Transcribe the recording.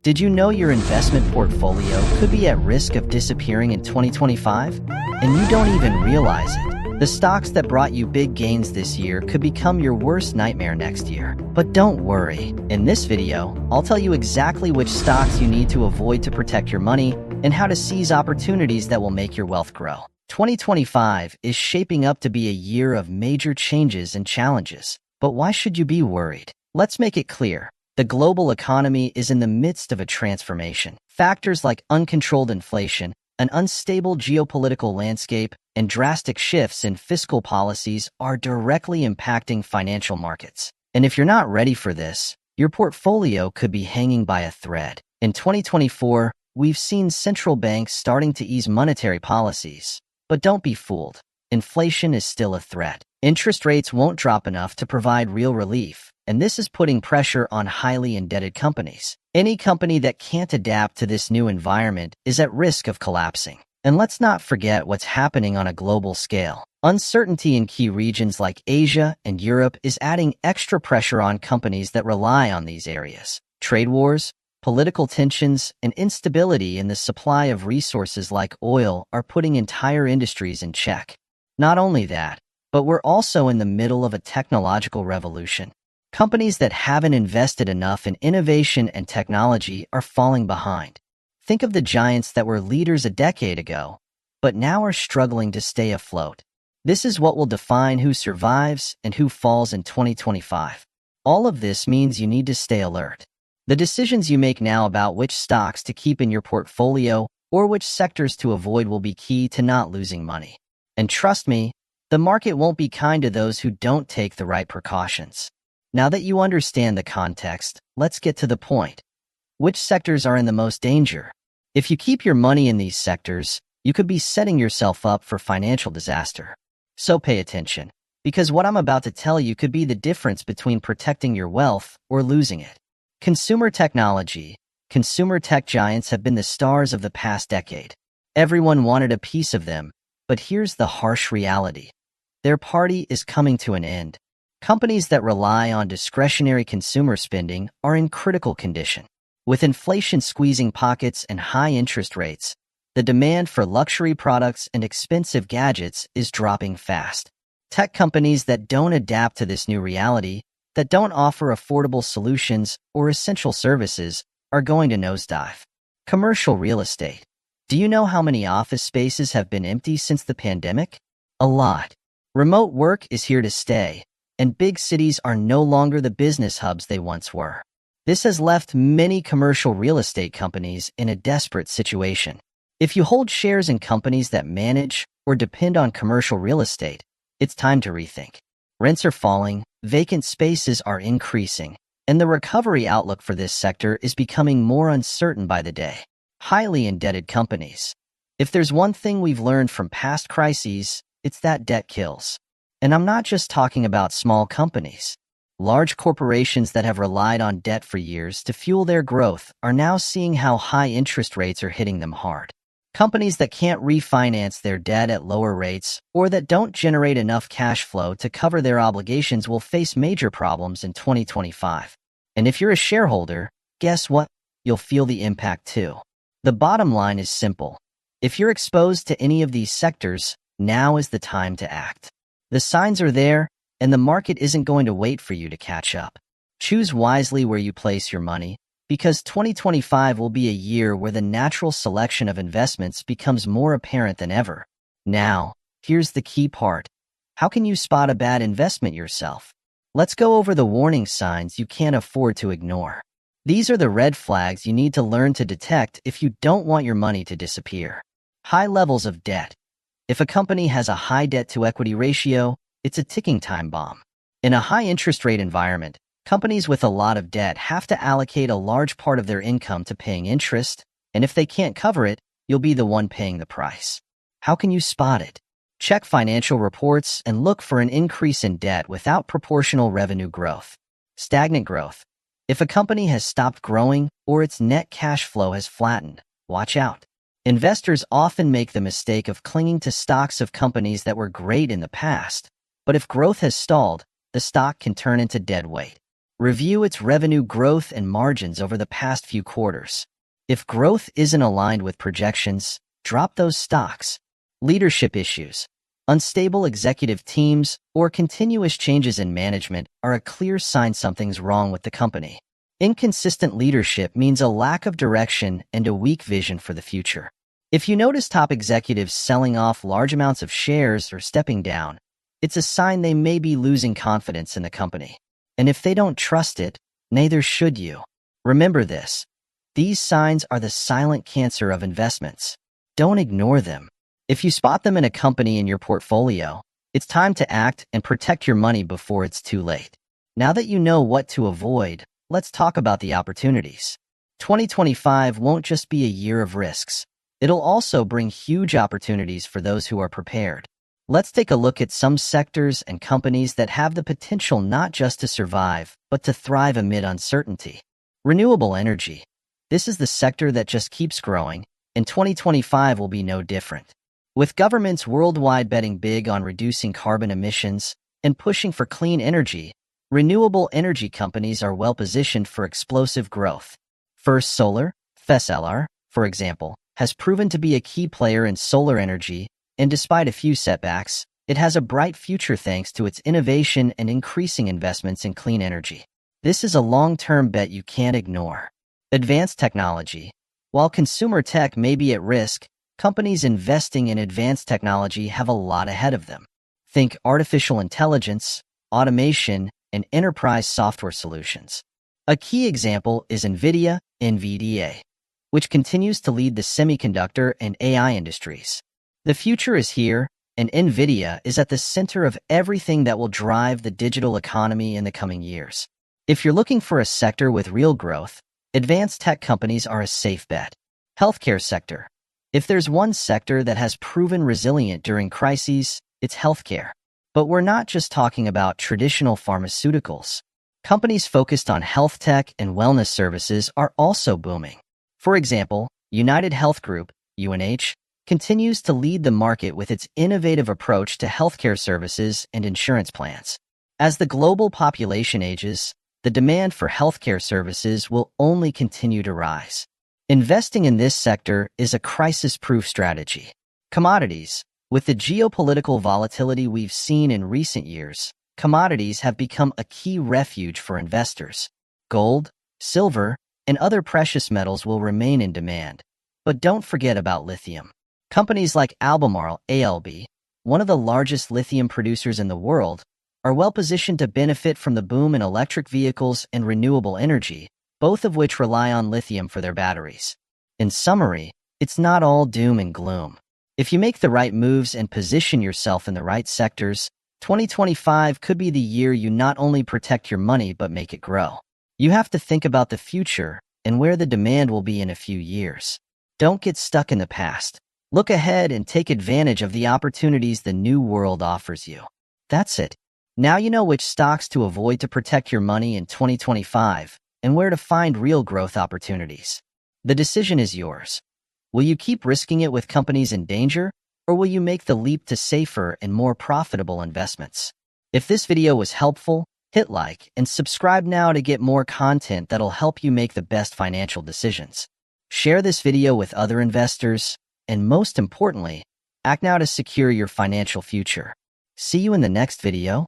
Did you know your investment portfolio could be at risk of disappearing in 2025? And you don't even realize it. The stocks that brought you big gains this year could become your worst nightmare next year. But don't worry. In this video, I'll tell you exactly which stocks you need to avoid to protect your money and how to seize opportunities that will make your wealth grow. 2025 is shaping up to be a year of major changes and challenges. But why should you be worried? Let's make it clear. The global economy is in the midst of a transformation. Factors like uncontrolled inflation, an unstable geopolitical landscape, and drastic shifts in fiscal policies are directly impacting financial markets. And if you're not ready for this, your portfolio could be hanging by a thread. In 2024, we've seen central banks starting to ease monetary policies. But don't be fooled. Inflation is still a threat. Interest rates won't drop enough to provide real relief, and this is putting pressure on highly indebted companies. Any company that can't adapt to this new environment is at risk of collapsing. And let's not forget what's happening on a global scale. Uncertainty in key regions like Asia and Europe is adding extra pressure on companies that rely on these areas. Trade wars, political tensions, and instability in the supply of resources like oil are putting entire industries in check. Not only that, but we're also in the middle of a technological revolution. Companies that haven't invested enough in innovation and technology are falling behind. Think of the giants that were leaders a decade ago, but now are struggling to stay afloat. This is what will define who survives and who falls in 2025. All of this means you need to stay alert. The decisions you make now about which stocks to keep in your portfolio or which sectors to avoid will be key to not losing money. And trust me, the market won't be kind to those who don't take the right precautions. Now that you understand the context, let's get to the point. Which sectors are in the most danger? If you keep your money in these sectors, you could be setting yourself up for financial disaster. So pay attention, because what I'm about to tell you could be the difference between protecting your wealth or losing it. Consumer technology. Consumer tech giants have been the stars of the past decade. Everyone wanted a piece of them, but here's the harsh reality. Their party is coming to an end. Companies that rely on discretionary consumer spending are in critical condition. With inflation squeezing pockets and high interest rates, the demand for luxury products and expensive gadgets is dropping fast. Tech companies that don't adapt to this new reality, that don't offer affordable solutions or essential services, are going to nosedive. Commercial real estate. Do you know how many office spaces have been empty since the pandemic? A lot. Remote work is here to stay, and big cities are no longer the business hubs they once were. This has left many commercial real estate companies in a desperate situation. If you hold shares in companies that manage or depend on commercial real estate, it's time to rethink. Rents are falling, vacant spaces are increasing, and the recovery outlook for this sector is becoming more uncertain by the day. Highly indebted companies. If there's one thing we've learned from past crises, it's that debt kills. And I'm not just talking about small companies. Large corporations that have relied on debt for years to fuel their growth are now seeing how high interest rates are hitting them hard. Companies that can't refinance their debt at lower rates or that don't generate enough cash flow to cover their obligations will face major problems in 2025. And if you're a shareholder, guess what? You'll feel the impact too. The bottom line is simple. If you're exposed to any of these sectors, now is the time to act. The signs are there, and the market isn't going to wait for you to catch up. Choose wisely where you place your money, because 2025 will be a year where the natural selection of investments becomes more apparent than ever. Now, here's the key part. How can you spot a bad investment yourself? Let's go over the warning signs you can't afford to ignore. These are the red flags you need to learn to detect if you don't want your money to disappear. High levels of debt. If a company has a high debt-to-equity ratio, it's a ticking time bomb. In a high-interest rate environment, companies with a lot of debt have to allocate a large part of their income to paying interest, and if they can't cover it, you'll be the one paying the price. How can you spot it? Check financial reports and look for an increase in debt without proportional revenue growth. Stagnant growth. If a company has stopped growing or its net cash flow has flattened, watch out. Investors often make the mistake of clinging to stocks of companies that were great in the past, but if growth has stalled, the stock can turn into dead weight. Review its revenue growth and margins over the past few quarters. If growth isn't aligned with projections, drop those stocks. Leadership issues, unstable executive teams, or continuous changes in management are a clear sign something's wrong with the company. Inconsistent leadership means a lack of direction and a weak vision for the future. If you notice top executives selling off large amounts of shares or stepping down, it's a sign they may be losing confidence in the company. And if they don't trust it, neither should you. Remember this. These signs are the silent cancer of investments. Don't ignore them. If you spot them in a company in your portfolio, it's time to act and protect your money before it's too late. Now that you know what to avoid, let's talk about the opportunities. 2025 won't just be a year of risks. It'll also bring huge opportunities for those who are prepared. Let's take a look at some sectors and companies that have the potential not just to survive, but to thrive amid uncertainty. Renewable energy. This is the sector that just keeps growing, and 2025 will be no different. With governments worldwide betting big on reducing carbon emissions and pushing for clean energy, renewable energy companies are well-positioned for explosive growth. First Solar, FSLR, for example, has proven to be a key player in solar energy, and despite a few setbacks, it has a bright future thanks to its innovation and increasing investments in clean energy. This is a long-term bet you can't ignore. Advanced technology. While consumer tech may be at risk, companies investing in advanced technology have a lot ahead of them. Think artificial intelligence, automation, and enterprise software solutions. A key example is NVIDIA, which continues to lead the semiconductor and AI industries. The future is here, and NVIDIA is at the center of everything that will drive the digital economy in the coming years. If you're looking for a sector with real growth, advanced tech companies are a safe bet. Healthcare sector. If there's one sector that has proven resilient during crises, it's healthcare. But we're not just talking about traditional pharmaceuticals. Companies focused on health tech and wellness services are also booming. For example, United Health Group, UNH, continues to lead the market with its innovative approach to healthcare services and insurance plans. As the global population ages, the demand for healthcare services will only continue to rise. Investing in this sector is a crisis-proof strategy. Commodities. With the geopolitical volatility we've seen in recent years, commodities have become a key refuge for investors. Gold, silver, and other precious metals will remain in demand. But don't forget about lithium. Companies like Albemarle, ALB, one of the largest lithium producers in the world, are well-positioned to benefit from the boom in electric vehicles and renewable energy, both of which rely on lithium for their batteries. In summary, it's not all doom and gloom. If you make the right moves and position yourself in the right sectors, 2025 could be the year you not only protect your money but make it grow. You have to think about the future and where the demand will be in a few years. Don't get stuck in the past. Look ahead and take advantage of the opportunities the new world offers you. That's it. Now you know which stocks to avoid to protect your money in 2025 and where to find real growth opportunities. The decision is yours. Will you keep risking it with companies in danger, or will you make the leap to safer and more profitable investments? If this video was helpful, hit like and subscribe now to get more content that'll help you make the best financial decisions. Share this video with other investors, and most importantly, act now to secure your financial future. See you in the next video.